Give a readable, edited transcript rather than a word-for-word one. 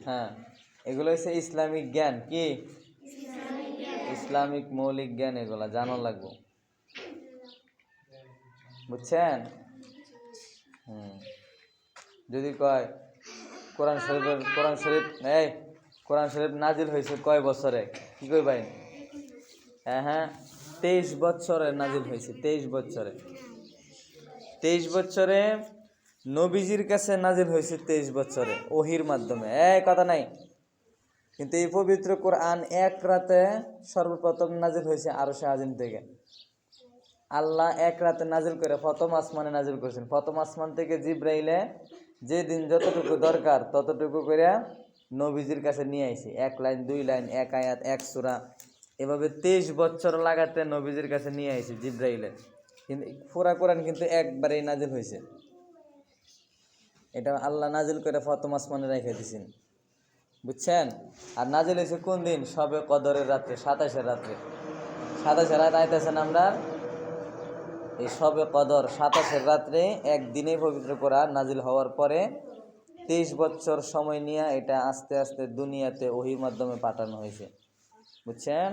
হ্যাঁ, এগুলো হচ্ছে ইসলামিক জ্ঞান। কি ইসলামিক মৌলিক জ্ঞান, এগুলা জানা লাগবে, বুঝছেন? যদি কয় কোরআন শরীফ নাজিল হয়েছে কয় বছরে, কি কই ভাই? হ্যাঁ, 23 বছরে নাজিল হয়েছে। 23 বছরে, 23 বছরে নবীজির কাছে নাজিল হয়েছে। 23 বছরে ওহির মাধ্যমে, কথা নাই। কিন্তু এই পবিত্র কোরআন এক রাতে সর্বপ্রথম নাজিল হয়েছে আরশে আজিম থেকে। আল্লাহ এক রাতে নাজিল করে প্রথম আসমানে নাজিল করেছেন। প্রথম আসমান থেকে জিব্রাইলে যেদিন যতটুকু দরকার ততটুকু করে নবীজির কাছে নিয়ে আইছে। 1 লাইন 2 লাইন 1 আয়াত 1 সূরা, এভাবে 23 বছর লাগাতে নবীজির কাছে নিয়ে আইছে জিব্রাইলে। কিন্তু পুরা কোরআন কিন্তু একবারেই নাজিল হয়েছে। এটা আল্লাহ নাজিল করে প্রথম আসমানে রেখে দিয়েছেন, বুঝছেন? আর নাজিল হয়েছে কোন দিন? শবে কদরের রাত্রে, 27-এর রাত্রে। 27 রাত আইতেছেন আমরা, এই শবে কদর 27-এর রাত্রে একদিনে পবিত্র কোরআন নাজিল হওয়ার পরে 23 বছর সময় নিয়ে এটা আস্তে আস্তে দুনিয়াতে ওহির মাধ্যমে পাঠানো হয়েছে, বুঝছেন?